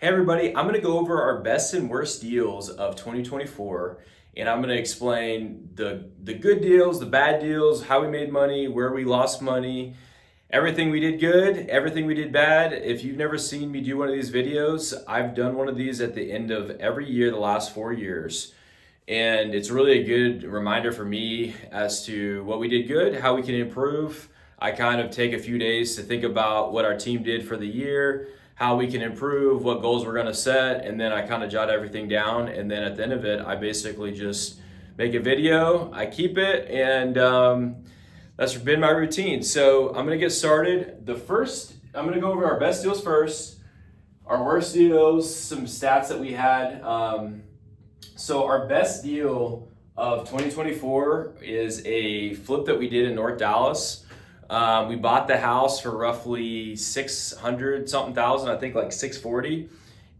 Hey everybody, I'm gonna go over our best and worst deals of 2024, and I'm gonna explain the good deals, the bad deals, how we made money, where we lost money, everything we did good, everything we did bad. If you've never seen me do one of these videos, I've done one of these at the end of every year the last 4 years. And it's really a good reminder for me as to what we did good, how we can improve. I kind of take a few days to think about what our team did for the year, how we can improve, what goals we're going to set, and then I kind of jot everything down. And then at the end of it, I basically just make a video, I keep it, and that's been my routine. So I'm going to get started. I'm going to go over our best deals first, our worst deals, some stats that we had. So our best deal of 2024 is a flip that we did in North Dallas. We bought the house for roughly 600 something thousand, I think like 640.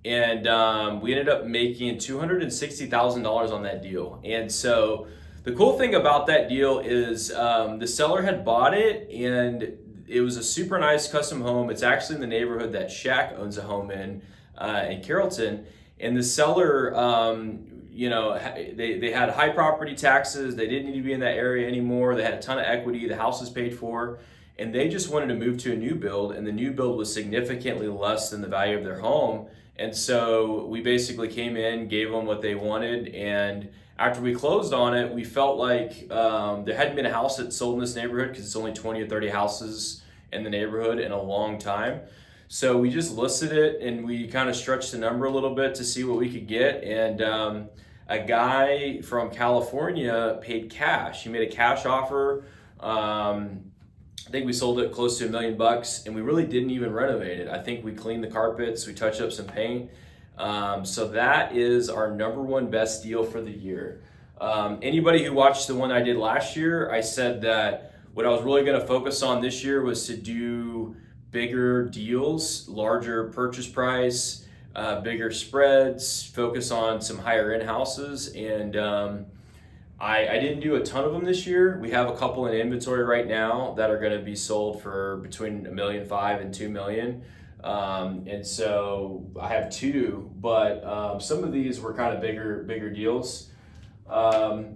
And we ended up making $260,000 on that deal. And so the cool thing about that deal is the seller had bought it, and it was a super nice custom home. It's actually in the neighborhood that Shaq owns a home in Carrollton. And the seller, they had high property taxes. They didn't need to be in that area anymore. They had a ton of equity. The house was paid for, and they just wanted to move to a new build, and the new build was significantly less than the value of their home. And so we basically came in, gave them what they wanted, and after we closed on it, we felt like there hadn't been a house that sold in this neighborhood, because it's only 20 or 30 houses in the neighborhood in a long time. So we just listed it, and we kind of stretched the number a little bit to see what we could get. And a guy from California paid cash. He made a cash offer. I think we sold it close to $1 million, and we really didn't even renovate it. I think we cleaned the carpets, we touched up some paint. So that is our number one best deal for the year. Anybody who watched the one I did last year, I said that what I was really going to focus on this year was to do bigger deals, larger purchase price, bigger spreads, focus on some higher end houses. And I didn't do a ton of them this year. We have a couple in inventory right now that are going to be sold for between $1.5 million and $2 million. And so I have two, but some of these were kind of bigger deals. The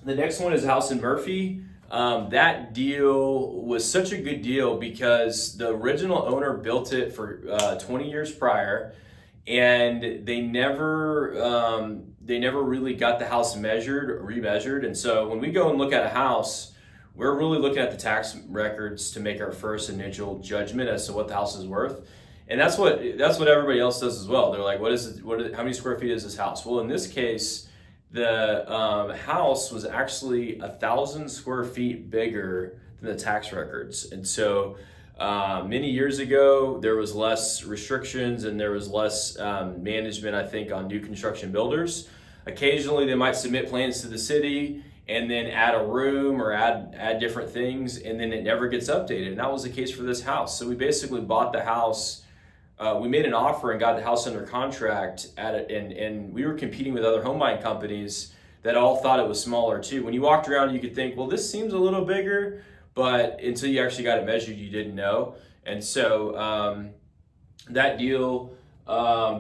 next one is a house in Murphy. That deal was such a good deal because the original owner built it for 20 years prior, and they never really got the house remeasured. And so when we go and look at a house, we're really looking at the tax records to make our first initial judgment as to what the house is worth. And that's what everybody else does as well. They're like, how many square feet is this house? Well, in this case, the house was actually 1,000 square feet bigger than the tax records. And so many years ago, there was less restrictions and there was less management, I think, on new construction builders. Occasionally, they might submit plans to the city and then add a room or add different things, and then it never gets updated. And that was the case for this house. So we basically bought the house. We made an offer and got the house under contract and we were competing with other home buying companies that all thought it was smaller too. When you walked around, you could think, well, this seems a little bigger, but until you actually got it measured, you didn't know. And so that deal,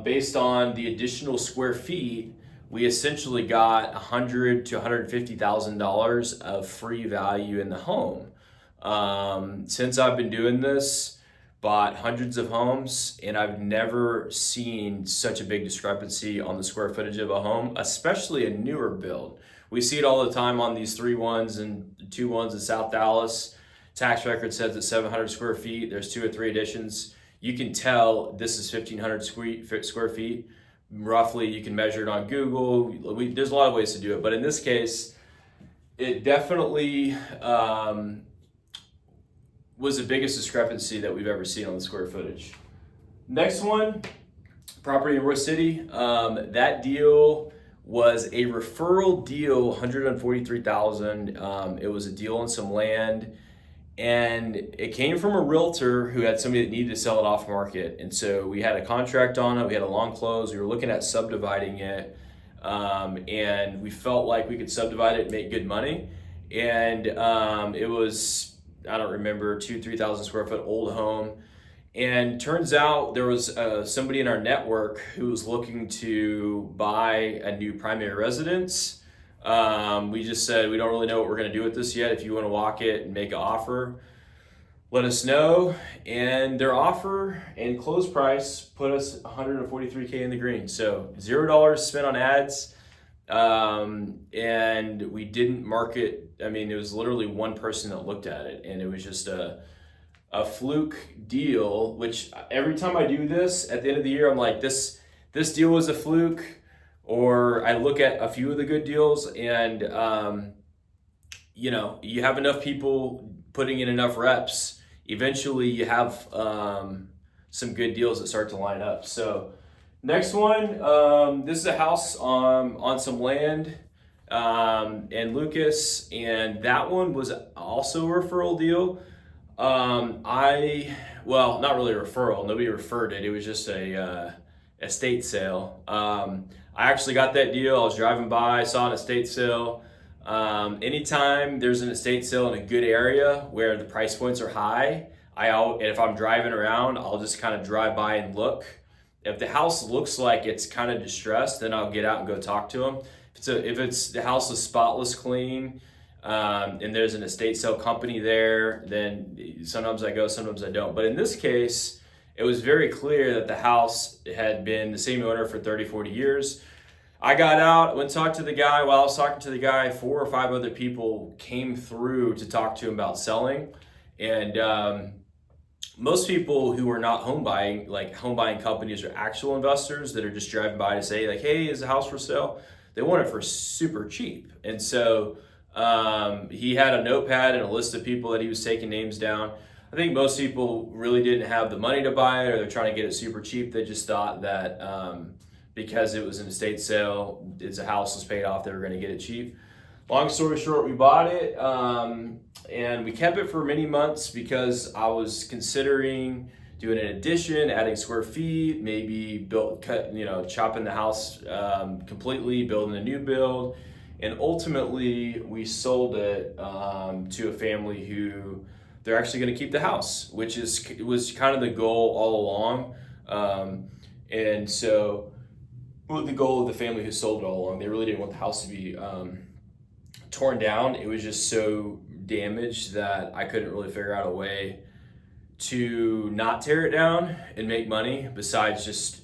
based on the additional square feet, we essentially got $100,000 to $150,000 of free value in the home. Since I've been doing this, bought hundreds of homes, and I've never seen such a big discrepancy on the square footage of a home, especially a newer build. We see it all the time on these 3-1s and 2-1s in South Dallas. Tax record says it's 700 square feet. There's 2 or 3 additions. You can tell this is 1,500 square feet. Roughly, you can measure it on Google. There's a lot of ways to do it, but in this case, it definitely was the biggest discrepancy that we've ever seen on the square footage. Next one, property in Roy City. That deal was a referral deal, $143,000. It was a deal on some land, and it came from a realtor who had somebody that needed to sell it off market. And so we had a contract on it. We had a long close. We were looking at subdividing it, and we felt like we could subdivide it and make good money. And it was, I don't remember, 2,000 to 3,000 square foot old home. And turns out there was somebody in our network who was looking to buy a new primary residence. We just said, we don't really know what we're going to do with this yet. If you want to walk it and make an offer, let us know. And their offer and close price put us 143K in the green. So $0 spent on ads. And we didn't market. I mean, it was literally one person that looked at it, and it was just a fluke deal, which every time I do this at the end of the year, I'm like, this deal was a fluke. Or I look at a few of the good deals, and you have enough people putting in enough reps, eventually you have some good deals that start to line up. So next one, this is a house on some land in Lucas, and that one was also a referral deal. Well, not really a referral. Nobody referred it. It was just a estate sale. I actually got that deal. I was driving by, saw an estate sale. Anytime there's an estate sale in a good area where the price points are high, and if I'm driving around, I'll just kind of drive by and look. If the house looks like it's kind of distressed, then I'll get out and go talk to them. If the house is spotless clean, and there's an estate sale company there, then sometimes I go, sometimes I don't. But in this case, it was very clear that the house had been the same owner for 30, 40 years. I got out, went to talk to the guy. While I was talking to the guy, 4 or 5 other people came through to talk to him about selling. And most people who are not home buying companies are actual investors that are just driving by to say like, hey, is the house for sale? They want it for super cheap. And so he had a notepad and a list of people that he was taking names down. I think most people really didn't have the money to buy it, or they're trying to get it super cheap. They just thought that because it was an estate sale, the house was paid off, they were going to get it cheap. Long story short, we bought it, and we kept it for many months because I was considering doing an addition, adding square feet, maybe chopping the house completely, building a new build. And ultimately, we sold it to a family who they're actually going to keep the house, which was kind of the goal all along. And so, the goal of the family who sold it all along, they really didn't want the house to be torn down. It was just so damaged that I couldn't really figure out a way to not tear it down and make money besides just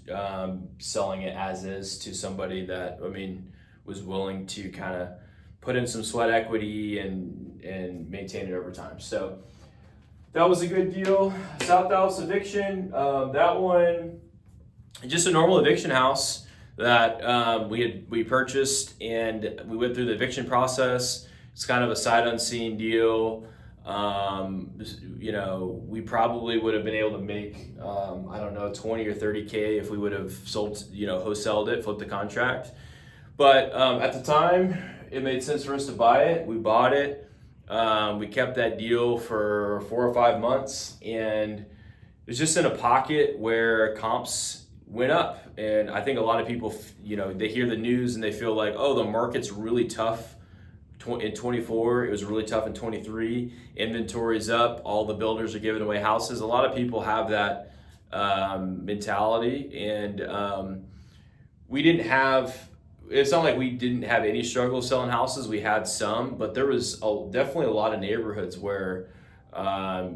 selling it as is to somebody that, was willing to kind of put in some sweat equity and maintain it over time. So that was a good deal. South Dallas eviction. That one, just a normal eviction house that we purchased, and we went through the eviction process. It's kind of a sight unseen deal. We probably would have been able to make 20 or 30K if we would have sold, wholesaled it, flipped the contract. But at the time, it made sense for us to buy it. We bought it. We kept that deal for 4 or 5 months, and it was just in a pocket where comps went up. And I think a lot of people, they hear the news and they feel like, oh, the market's really tough in 24. It was really tough in 23. Inventory's up. All the builders are giving away houses. A lot of people have that mentality, and we didn't have. It's not like we didn't have any struggle selling houses. We had some, but there was definitely a lot of neighborhoods where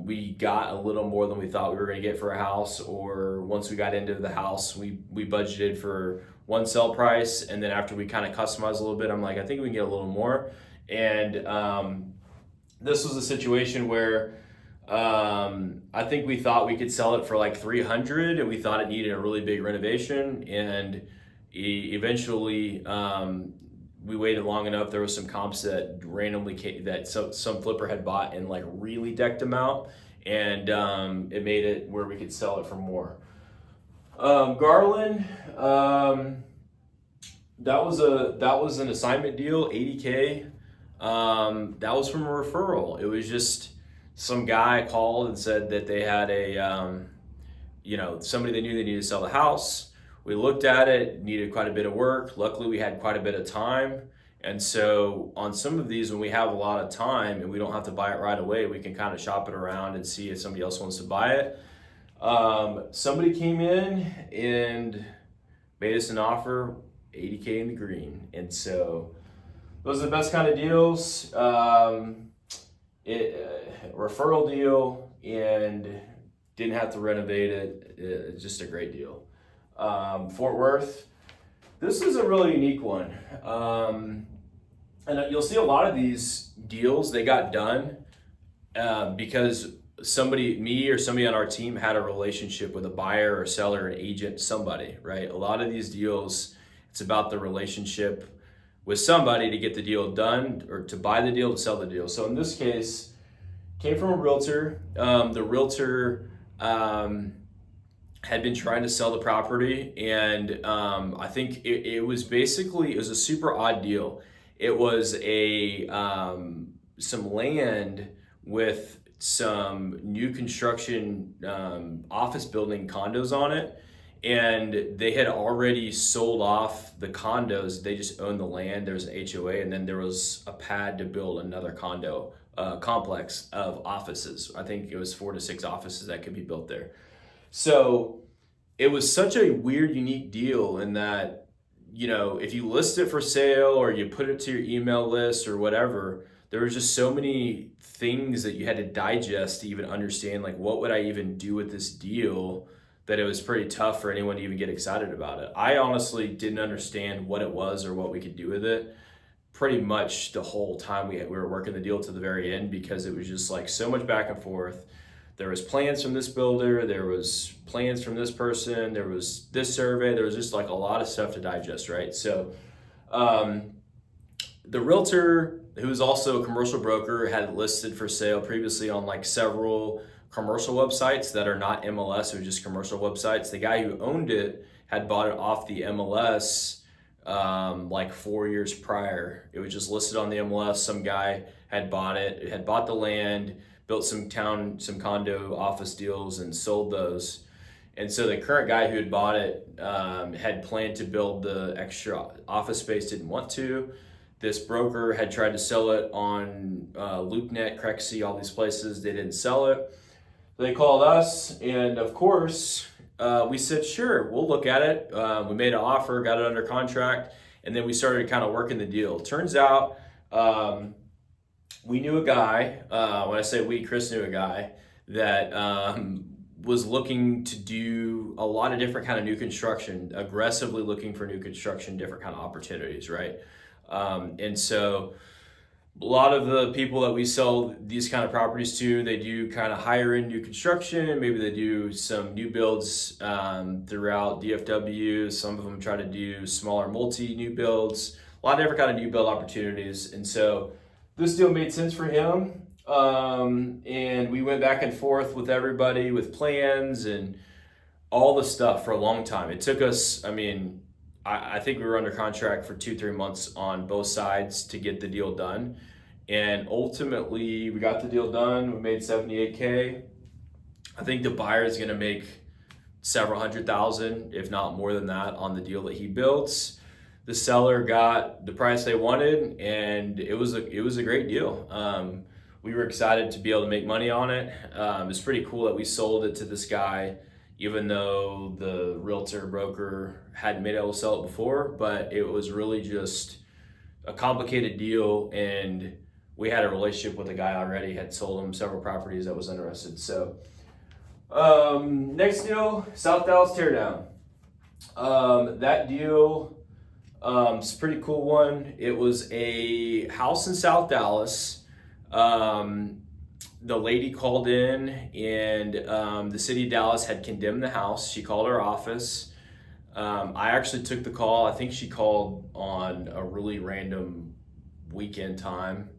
we got a little more than we thought we were going to get for a house, or once we got into the house, we budgeted for one sell price, and then after we kind of customized a little bit, I'm like, I think we can get a little more. And this was a situation where I think we thought we could sell it for like 300, and we thought it needed a really big renovation, and eventually we waited long enough. There was some comps that randomly came, that some flipper had bought and like really decked them out, and it made it where we could sell it for more. Garland, that was an assignment deal, 80K. That was from a referral. It was just some guy called and said that they had somebody they knew they needed to sell the house. We looked at it, needed quite a bit of work. Luckily, we had quite a bit of time. And so on some of these, when we have a lot of time and we don't have to buy it right away, we can kind of shop it around and see if somebody else wants to buy it. Somebody came in and made us an offer, 80K in the green, and so those are the best kind of deals. Referral deal, and didn't have to renovate it. It's just a great deal. Fort Worth. This is a really unique one. And you'll see a lot of these deals, they got done because me or somebody on our team had a relationship with a buyer or seller, an agent, somebody, right? A lot of these deals, it's about the relationship with somebody to get the deal done, or to buy the deal, to sell the deal. So in this case, came from a realtor. The realtor had been trying to sell the property, and I think it was a super odd deal. It was some land with some new construction office building condos on it, and they had already sold off the condos. They just owned the land. There was an HOA, and then there was a pad to build another condo complex of offices. I think it was 4 to 6 offices that could be built there. So it was such a weird, unique deal in that, if you list it for sale or you put it to your email list or whatever, there was just so many things that you had to digest to even understand, like, what would I even do with this deal, that it was pretty tough for anyone to even get excited about it. I honestly didn't understand what it was or what we could do with it pretty much the whole time we were working the deal to the very end, because it was just like so much back and forth. There was plans from this builder, there was plans from this person, there was this survey, there was just like a lot of stuff to digest, right? So the realtor, who was also a commercial broker, had it listed for sale previously on like several commercial websites that are not MLS, it was just commercial websites. The guy who owned it had bought it off the MLS like 4 years prior. It was just listed on the MLS. Some guy had bought it, had bought the land, built some condo office deals and sold those. And so the current guy who had bought it had planned to build the extra office space, didn't want to. This broker had tried to sell it on LoopNet, Crexy, all these places. They didn't sell it. They called us, and of course, we said, sure, we'll look at it. We made an offer, got it under contract, and then we started kind of working the deal. Turns out we knew a guy, when I say we, Chris knew a guy that was looking to do a lot of different kind of new construction, aggressively looking for new construction, different kind of opportunities, right? And so a lot of the people that we sell these kind of properties to, they do kind of higher end new construction. Maybe they do some new builds throughout DFW. Some of them try to do smaller multi new builds, a lot of different kind of new build opportunities. And so this deal made sense for him. And we went back and forth with everybody with plans and all the stuff for a long time. It took us, I think we were under contract for 2-3 months on both sides to get the deal done. And ultimately we got the deal done. We made 78K. I think the buyer is going to make several $100,000, if not more than that, on the deal that he builds. The seller got the price they wanted, and it was a great deal. We were excited to be able to make money on it. It's pretty cool that we sold it to this guy, even though the realtor broker hadn't been able to sell it before, but it was really just a complicated deal, and we had a relationship with the guy already, had sold him several properties that was interested. So next deal, South Dallas teardown. That deal, it's a pretty cool one. It was a house in South Dallas. The lady called in, and the city of Dallas had condemned the house. She called our office. I actually took the call. I think she called on a really random weekend time,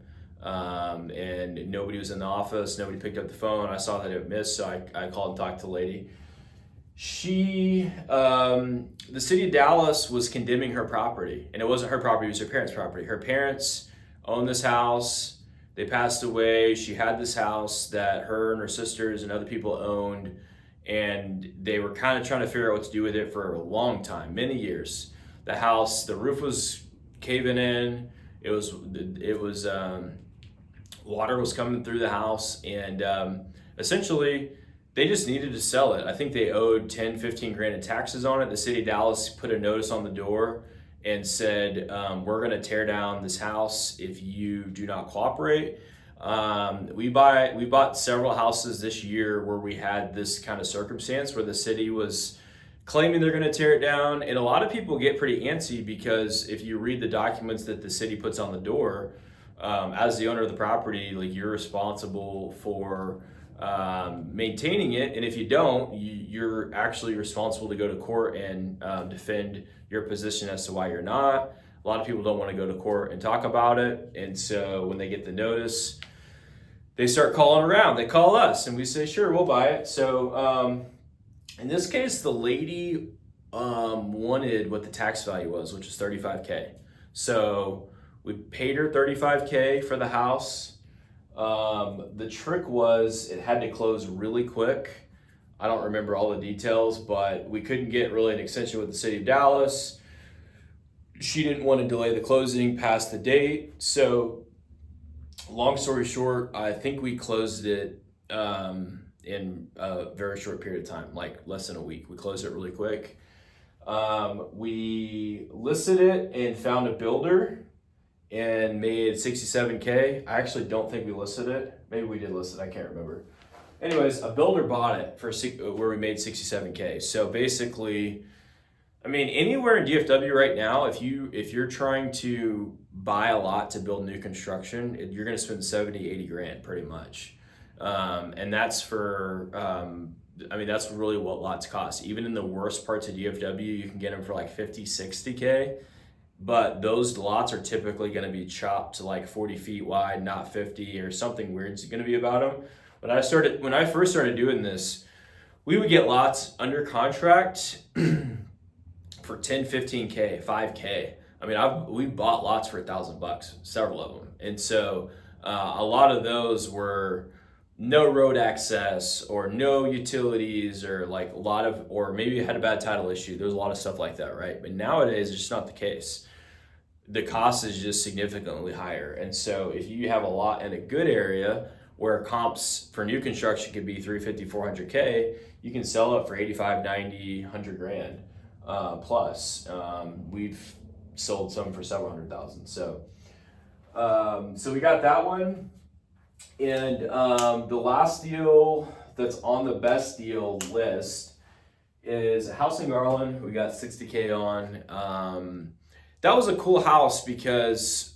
and nobody was in the office. Nobody picked up the phone. I saw that it missed, so I called and talked to the lady. The city of Dallas was condemning her property, and it wasn't her property, it was her parents' property. Her parents owned this house. They passed away. She had this house that her and her sisters and other people owned, and they were kind of trying to figure out what to do with it for a long time, many years. The house, the roof was caving in. It was water was coming through the house, and essentially they just needed to sell it. I think they owed 10, 15 grand in taxes on it. The city of Dallas put a notice on the door and said, we're going to tear down this house if you do not cooperate. We bought several houses this year where we had this kind of circumstance where the city was claiming they're going to tear it down. And a lot of people get pretty antsy because if you read the documents that the city puts on the door, as the owner of the property, like, you're responsible for maintaining it, and if you don't, you're actually responsible to go to court and defend your position as to why you're not. A lot of people don't want to go to court and talk about it, and so when they get the notice, they start calling around. They call us, and we say, sure, we'll buy it. So in this case, the lady wanted what the tax value was, which is $35K. So we paid her $35K for the house. The trick was it had to close really quick. I don't remember all the details, but we couldn't get really an extension with the city of Dallas. She didn't want to delay the closing past the date. So long story short, I think we closed it in a very short period of time, like less than a week. We closed it really quick. We listed it and found a builder and made $67K. I actually don't think we listed it. Maybe we did list it, I can't remember. Anyways, a builder bought it for where we made $67K. So basically, I mean, anywhere in DFW right now, if you're trying to buy a lot to build new construction, you're gonna spend 70, 80 grand pretty much. And that's for, I mean, that's really what lots cost. Even in the worst parts of DFW, you can get them for like 50, 60K. But those lots are typically going to be chopped to like 40 feet wide, not 50, or something weird's going to be about them. When I first started doing this, we would get lots under contract for 10, 15K, 5K. I mean, we bought lots for $1,000, several of them. And so a lot of those were no road access or no utilities, or like a lot of, or maybe you had a bad title issue. There's a lot of stuff like that, right? But nowadays it's just not the case. The cost is just significantly higher. And so if you have a lot in a good area where comps for new construction could be 350, 400K, you can sell it for 85, 90, 100 grand plus. We've sold some for several hundred thousand. So we got that one. And the last deal that's on the best deal list is a house in Garland. We got 60K on. That was a cool house because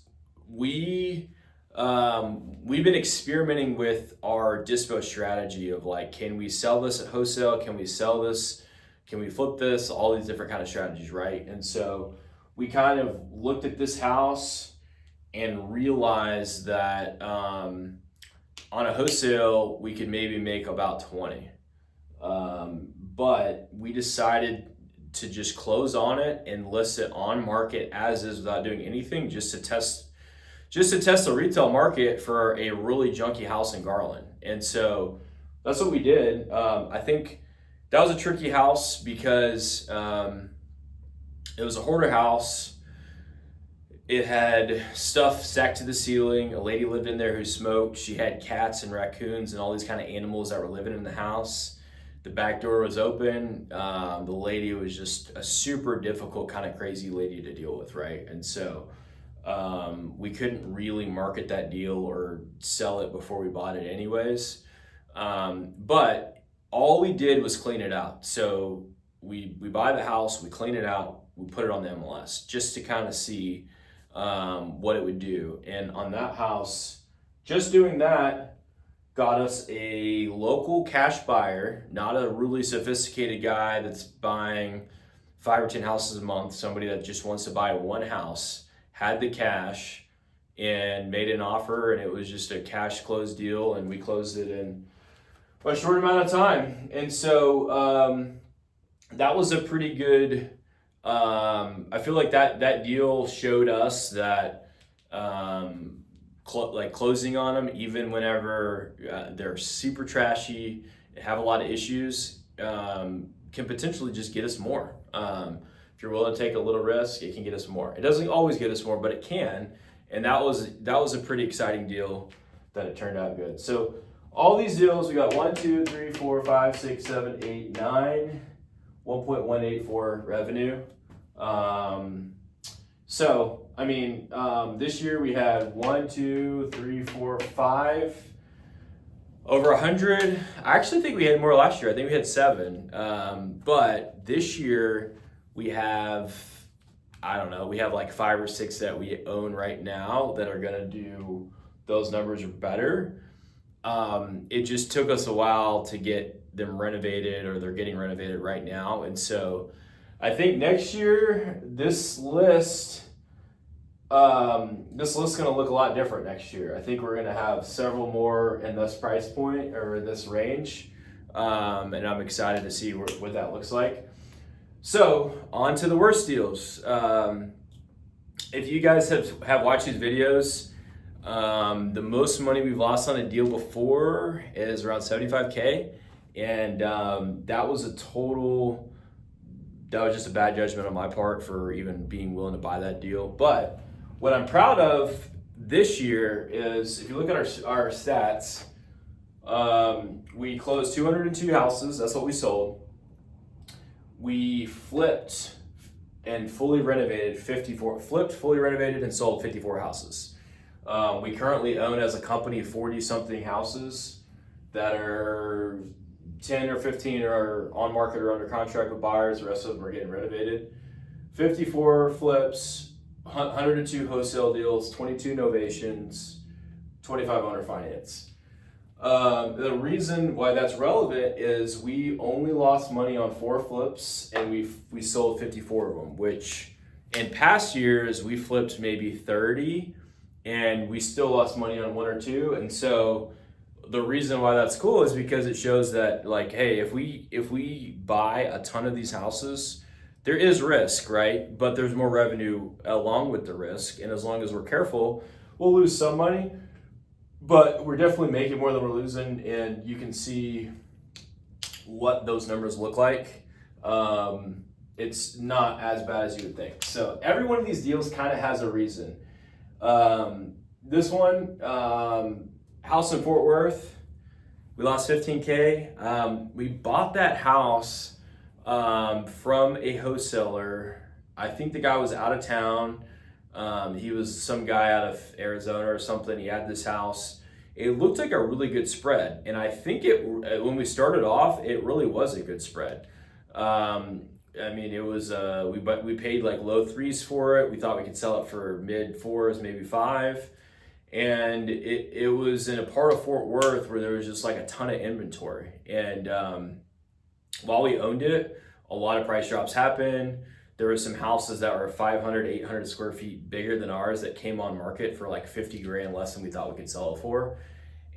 we've been experimenting with our dispo strategy of like, can we sell this at wholesale? Can we sell this? Can we flip this? All these different kind of strategies, right? And so we kind of looked at this house and realized that on a wholesale, we could maybe make about 20. But we decided to just close on it and list it on market as is without doing anything, just to test the retail market for a really junky house in Garland. And so that's what we did. I think that was a tricky house because it was a hoarder house. It had stuff stacked to the ceiling. A lady lived in there who smoked. She had cats and raccoons and all these kind of animals that were living in the house. The back door was open. The lady was just a super difficult, kind of crazy lady to deal with, right? And so we couldn't really market that deal or sell it before we bought it anyways. But all we did was clean it out. So we buy the house, we clean it out, we put it on the MLS just to kind of see what it would do. And on that house, just doing that got us a local cash buyer, not a really sophisticated guy that's buying 5 or 10 houses a month, somebody that just wants to buy one house, had the cash and made an offer, and it was just a cash close deal, and we closed it in a short amount of time. And so that was a pretty good, I feel like that deal showed us that closing on them, even whenever they're super trashy, have a lot of issues, can potentially just get us more. If you're willing to take a little risk, it can get us more. It doesn't always get us more, but it can. And that was a pretty exciting deal that it turned out good. So all these deals, we got 1, 2, 3, 4, 5, 6, 7, 8, 9, 1.184 revenue. So, I mean, this year we had 1, 2, 3, 4, 5, over 100. I actually think we had more last year. I think we had 7. But this year we have, I don't know, we have like 5 or 6 that we own right now that are gonna do those numbers or better. It just took us a while to get them renovated, or they're getting renovated right now. And so I think next year this list is going to look a lot different next year. I think we're going to have several more in this price point or in this range, and I'm excited to see what that looks like. So on to the worst deals. If you guys have watched these videos, the most money we've lost on a deal before is around 75K, and that was just a bad judgment on my part for even being willing to buy that deal. But what I'm proud of this year is, if you look at our stats, we closed 202 houses. That's what we sold. We flipped and fully renovated 54. Flipped, fully renovated, and sold 54 houses. We currently own as a company 40 something houses that are 10 or 15 are on market or under contract with buyers. The rest of them are getting renovated. 54 flips, 102 wholesale deals, 22 novations, 25 owner finance. The reason why that's relevant is we only lost money on 4 flips, and we sold 54 of them, which in past years we flipped maybe 30 and we still lost money on 1 or 2. And so the reason why that's cool is because it shows that, like, hey, if we buy a ton of these houses, there is risk, right? But there's more revenue along with the risk. And as long as we're careful, we'll lose some money, but we're definitely making more than we're losing. And you can see what those numbers look like. It's not as bad as you would think. So every one of these deals kind of has a reason. This one, house in Fort Worth, we lost 15K. We bought that house from a wholesaler. I think the guy was out of town. He was some guy out of Arizona or something. He had this house. It looked like a really good spread, and I think when we started off, it really was a good spread. I mean, it was we paid like low 3s for it. We thought we could sell it for mid 4s, maybe 5. And it was in a part of Fort Worth where there was just like a ton of inventory. And while we owned it, a lot of price drops happened. There were some houses that were 500, 800 square feet bigger than ours that came on market for like 50 grand less than we thought we could sell it for.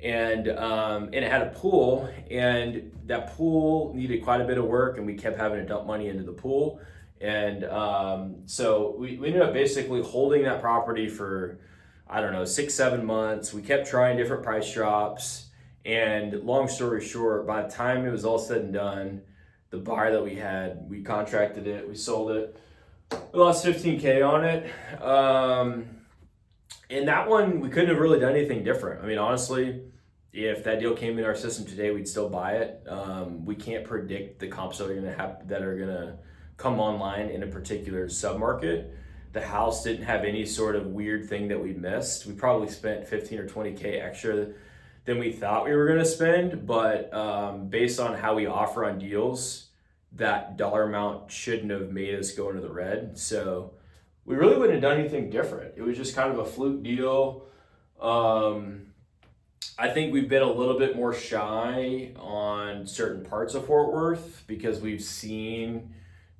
And it had a pool, and that pool needed quite a bit of work, and we kept having to dump money into the pool. And so we ended up basically holding that property for, I don't know, 6-7 months. We kept trying different price drops, and long story short, by the time it was all said and done, the buyer that we contracted it, we sold it, we lost 15K on it. And that one, we couldn't have really done anything different. I mean, honestly, if that deal came in our system today, we'd still buy it. We can't predict the comps that are gonna come online in a particular submarket. The house didn't have any sort of weird thing that we missed. We probably spent 15 or 20K extra than we thought we were gonna spend, but based on how we offer on deals, that dollar amount shouldn't have made us go into the red. So we really wouldn't have done anything different. It was just kind of a fluke deal. I think we've been a little bit more shy on certain parts of Fort Worth because we've seen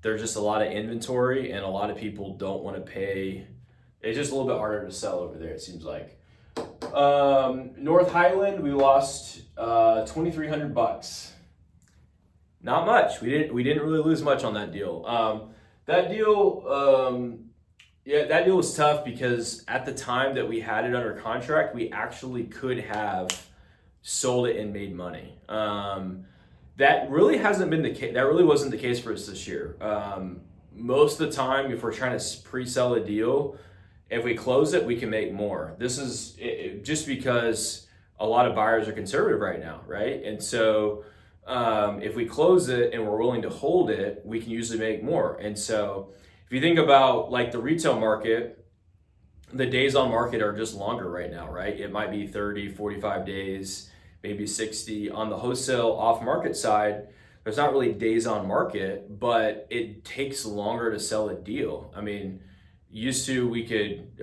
there's just a lot of inventory and a lot of people don't want to pay. It's just a little bit harder to sell over there, it seems like. North Highland, we lost $2,300. Not much. We didn't really lose much on that deal. That deal was tough because at the time that we had it under contract, we actually could have sold it and made money. That really hasn't been the case. That really wasn't the case for us this year. Most of the time, if we're trying to pre-sell a deal, if we close it, we can make more. This is just because a lot of buyers are conservative right now, right? And so if we close it and we're willing to hold it, we can usually make more. And so if you think about like the retail market, the days on market are just longer right now, right? It might be 30, 45 days, maybe 60. On the wholesale off market side, there's not really days on market, but it takes longer to sell a deal. I mean, used to we could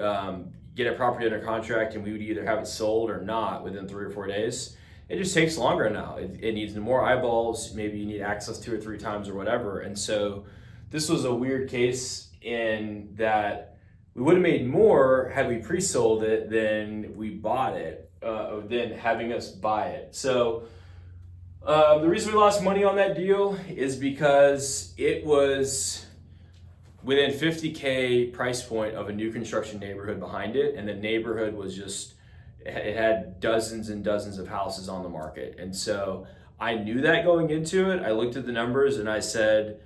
get a property under contract and we would either have it sold or not within 3 or 4 days. It just takes longer now. It needs more eyeballs. Maybe you need access 2 or 3 times or whatever. And so this was a weird case in that we would have made more had we pre-sold it than we bought it, than having us buy it. So the reason we lost money on that deal is because it was within 50K price point of a new construction neighborhood behind it, and the neighborhood was just, it had dozens and dozens of houses on the market. And so I knew that going into it. I looked at the numbers and I said,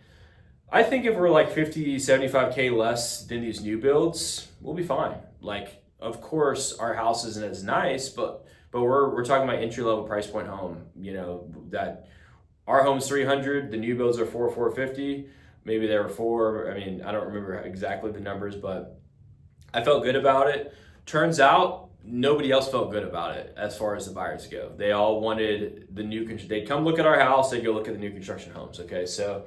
I think if we're like 50, 75K less than these new builds, we'll be fine. Like, of course, our house isn't as nice, but we're talking about entry level price point home. You know, that our home's 300, the new builds are 450. Maybe there were 4. I mean, I don't remember exactly the numbers, but I felt good about it. Turns out nobody else felt good about it as far as the buyers go. They all wanted the new, they'd come look at our house, they'd go look at the new construction homes. Okay, so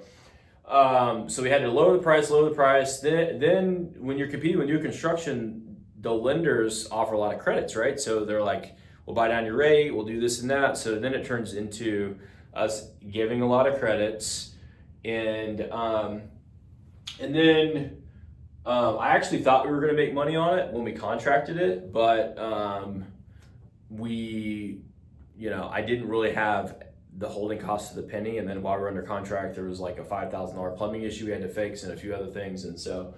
we had to lower the price. Then when you're competing with new construction, the lenders offer a lot of credits, right? So they're like, we'll buy down your rate, we'll do this and that. So then it turns into us giving a lot of credits. And then I actually thought we were going to make money on it when we contracted it, but I didn't really have the holding cost of the penny. And then while we were under contract, there was like a $5,000 plumbing issue we had to fix and a few other things. And so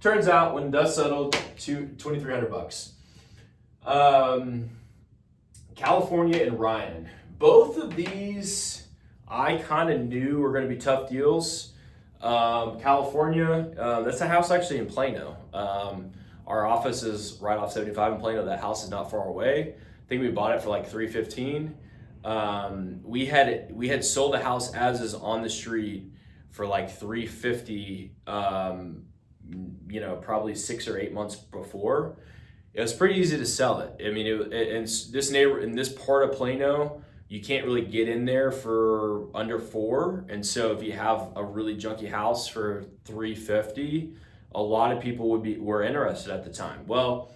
turns out when dust settled, to $2,300. California and Ryan, both of these I kind of knew were going to be tough deals. California, that's a house actually in Plano. Our office is right off 75 in Plano. That house is not far away. I think we bought it for like $315. We had sold the house as is on the street for like $350. Probably 6 or 8 months before. It was pretty easy to sell it. I mean, in this part of Plano, you can't really get in there for under 4. And so if you have a really junky house for $350, a lot of people were interested at the time. Well,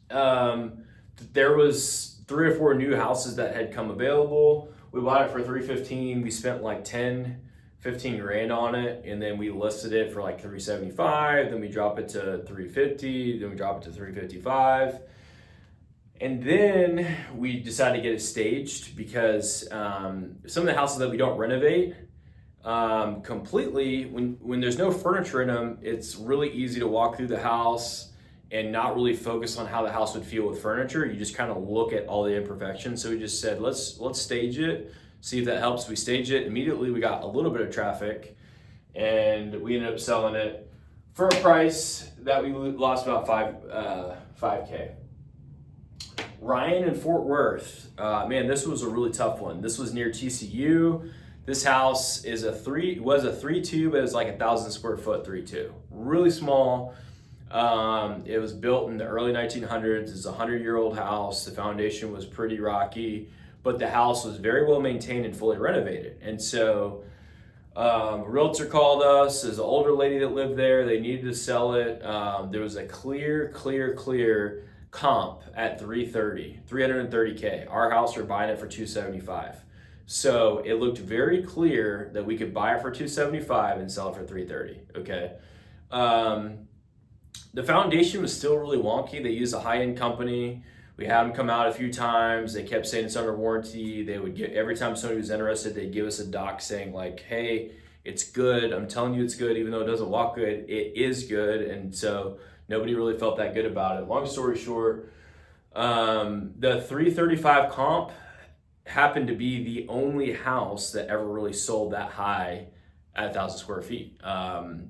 there was 3 or 4 new houses that had come available. We bought it for $315. We spent like 15 grand on it, and then we listed it for like $375. Then we drop it to $350. Then we drop it to $355. And then we decided to get it staged because some of the houses that we don't renovate completely, when there's no furniture in them, it's really easy to walk through the house and not really focus on how the house would feel with furniture. You just kind of look at all the imperfections. So we just said, let's stage it, see if that helps. We staged it. Immediately we got a little bit of traffic, and we ended up selling it for a price that we lost about 5K. Ryan in Fort Worth, man, this was a really tough one. This was near TCU. This house was a 3.2, but it was like 1,000 square foot 3.2. Really small. It was built in the early 1900s. It's a 100-year-old house. The foundation was pretty rocky, but the house was very well maintained and fully renovated. And so a realtor called us. There's an older lady that lived there. They needed to sell it. There was a clear comp at $330K. Our house, we're buying it for $275. So it looked very clear that we could buy it for $275 and sell it for $330. Okay. The foundation was still really wonky. They used a high-end company. We had them come out a few times. They kept saying it's under warranty. They would get, every time somebody was interested, they'd give us a doc saying like, hey, it's good. I'm telling you it's good, even though it doesn't walk good. It is good. And so nobody really felt that good about it. Long story short, the 335 comp happened to be the only house that ever really sold that high at 1,000 square feet.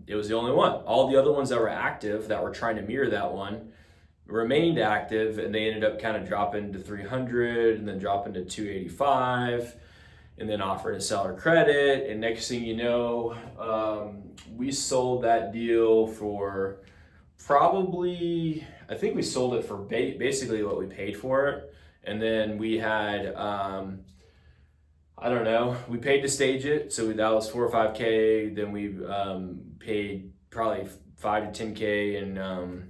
It was the only one. All the other ones that were active that were trying to mirror that one remained active, and they ended up kind of dropping to 300 and then dropping to 285 and then offered a seller credit. And next thing you know, we sold that deal for probably, I think we sold it for basically what we paid for it. And then we had, I don't know, we paid to stage it. So that was 4 or 5K. Then we paid probably 5 to 10K and,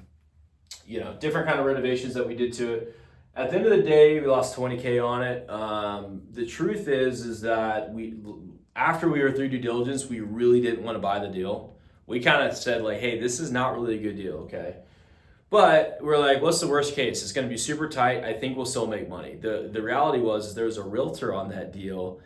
different kind of renovations that we did to it. At the end of the day, we lost 20K on it. The truth is that after we were through due diligence, we really didn't want to buy the deal. We kind of said like, hey, this is not really a good deal, okay? But we're like, what's the worst case? It's going to be super tight. I think we'll still make money. The reality was there was a realtor on that deal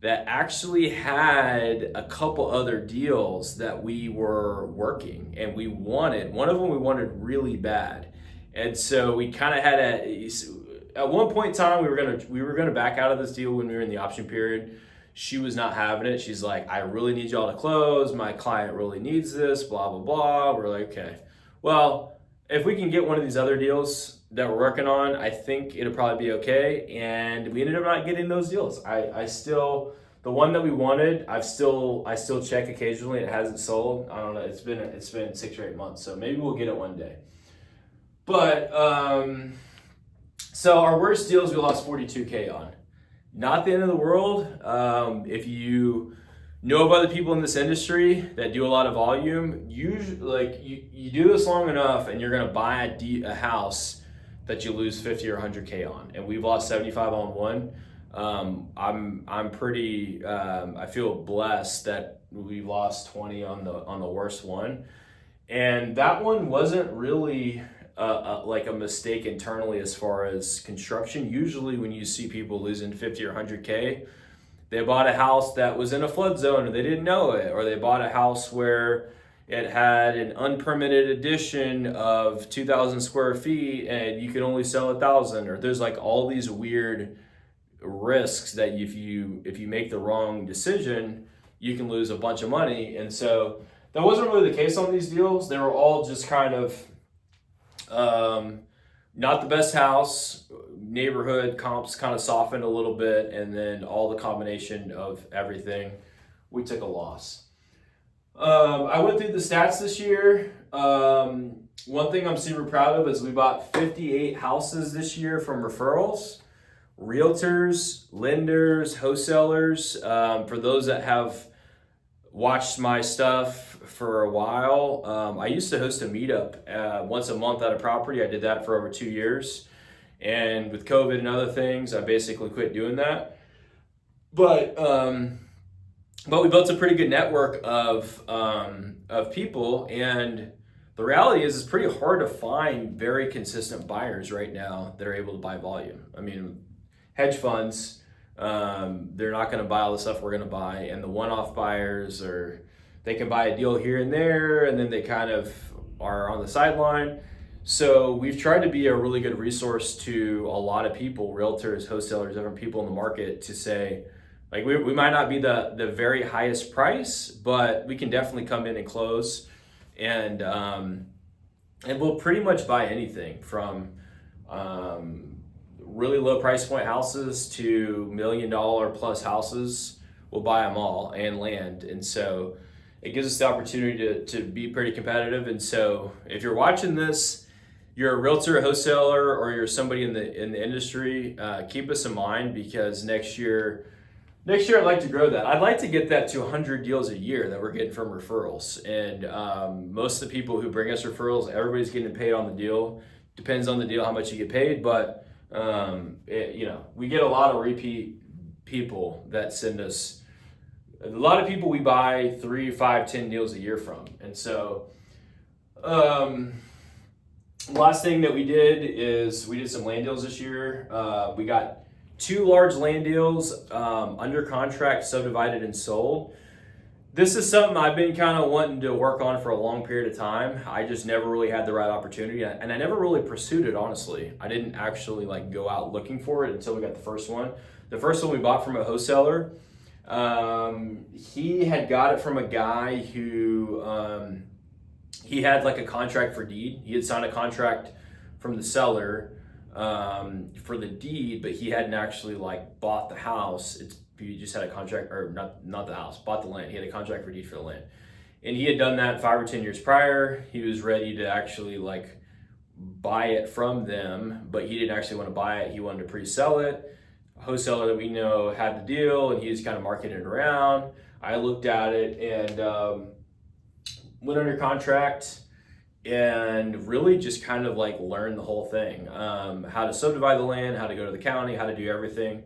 that actually had a couple other deals that we were working and we wanted. One of them we wanted really bad. And so we kind of had at one point in time, we were gonna back out of this deal when we were in the option period. She was not having it. She's like, I really need y'all to close. My client really needs this, blah, blah, blah. We're like, okay, well, if we can get one of these other deals that we're working on, I think it'll probably be okay. And we ended up not getting those deals. I still, the one that we wanted, I still check occasionally. It hasn't sold. I don't know. It's been 6 or 8 months. So maybe we'll get it one day. But, so our worst deals we lost 42K on. Not the end of the world. If you know of other people in this industry that do a lot of volume, usually like you do this long enough and you're gonna buy a house that you lose 50 or 100K on. And we've lost 75 on one. I'm pretty, I feel blessed that we lost 20 on the worst one. And that one wasn't really like a mistake internally as far as construction. Usually when you see people losing 50 or 100K, they bought a house that was in a flood zone or they didn't know it, or they bought a house where it had an unpermitted addition of 2,000 square feet and you can only sell 1,000, or there's like all these weird risks that if you make the wrong decision, you can lose a bunch of money. And so that wasn't really the case on these deals. They were all just kind of not the best house, neighborhood comps kind of softened a little bit, and then all the combination of everything, we took a loss. I went through the stats this year. One thing I'm super proud of is we bought 58 houses this year from referrals, realtors, lenders, wholesalers. For those that have watched my stuff for a while, I used to host a meetup once a month at a property. I did that for over 2 years. And with COVID and other things, I basically quit doing that. But we built a pretty good network of people. And the reality is it's pretty hard to find very consistent buyers right now that are able to buy volume. I mean, hedge funds, they're not going to buy all the stuff we're going to buy. And the one-off buyers, they can buy a deal here and there, and then they kind of are on the sideline. So we've tried to be a really good resource to a lot of people, realtors, wholesalers, different people in the market, to say, like, we might not be the very highest price, but we can definitely come in and close. And we'll pretty much buy anything from really low price point houses to $1 million plus houses. We'll buy them all, and land. And so it gives us the opportunity to be pretty competitive. And so if you're watching this, you're a realtor, a wholesaler, or you're somebody in the industry, keep us in mind, because next year I'd like to grow that. I'd like to get that to 100 deals a year that we're getting from referrals. And most of the people who bring us referrals, everybody's getting paid on the deal. Depends on the deal how much you get paid, but we get a lot of repeat people that send us. A lot of people we buy 3, 5, 10 deals a year from. And so last thing that we did is we did some land deals this year. We got 2 large land deals under contract, subdivided, and sold. This is something I've been kind of wanting to work on for a long period of time. I just never really had the right opportunity, and I never really pursued it, honestly. I didn't actually go out looking for it until we got the first one. The first one we bought from a wholesaler. He had got it from a guy who he had a contract for deed. He had signed a contract from the seller for the deed, but he hadn't actually like bought the house. He just had a contract, or not the house, bought the land. He had a contract for deed for the land, and he had done that 5 or 10 years prior. He was ready to actually like buy it from them, but he didn't actually want to buy it. He wanted to pre-sell it. A wholesaler that we know had the deal, and he was kind of marketing it around. I looked at it and went under contract and really just kind of like learned the whole thing, how to subdivide the land, how to go to the county, how to do everything.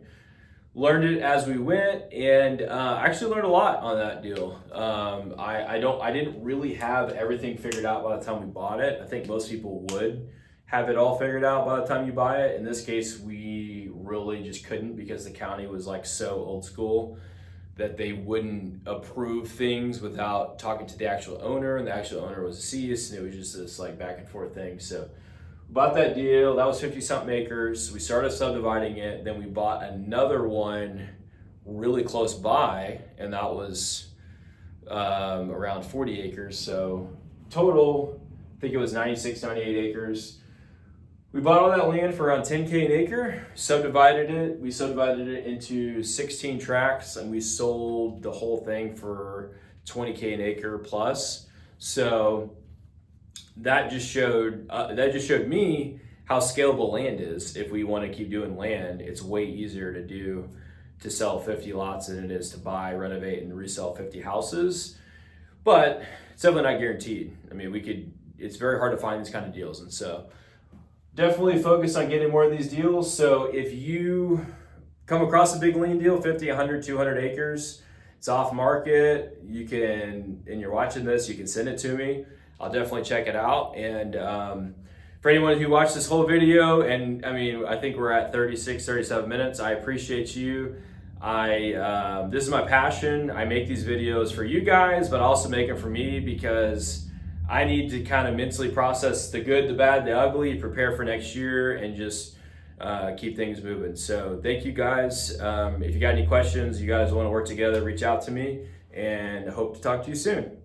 Learned it as we went, and actually learned a lot on that deal. I didn't really have everything figured out by the time we bought it. I think most people would have it all figured out by the time you buy it. In this case, we really just couldn't, because the county was like so old school that they wouldn't approve things without talking to the actual owner, and the actual owner was deceased, and it was just this like back and forth thing. So bought that deal. That was 50 something acres. We started subdividing it. Then we bought another one really close by, and that was around 40 acres. So total, I think it was 96, 98 acres. We bought all that land for around 10K an acre, subdivided it. We subdivided it into 16 tracts, and we sold the whole thing for 20K an acre plus. So that just showed me how scalable land is. If we want to keep doing land, it's way easier to sell 50 lots than it is to buy, renovate, and resell 50 houses. But it's definitely not guaranteed. I mean, it's very hard to find these kind of deals. And so definitely focus on getting more of these deals. So if you come across a big land deal, 50, 100, 200 acres, it's off market, and you're watching this, you can send it to me. I'll definitely check it out. And for anyone who watched this whole video, and I mean, I think we're at 36, 37 minutes, I appreciate you. This is my passion. I make these videos for you guys, but I also make them for me, because I need to kind of mentally process the good, the bad, the ugly, prepare for next year, and just keep things moving. So thank you guys. If you got any questions, you guys want to work together, reach out to me, and I hope to talk to you soon.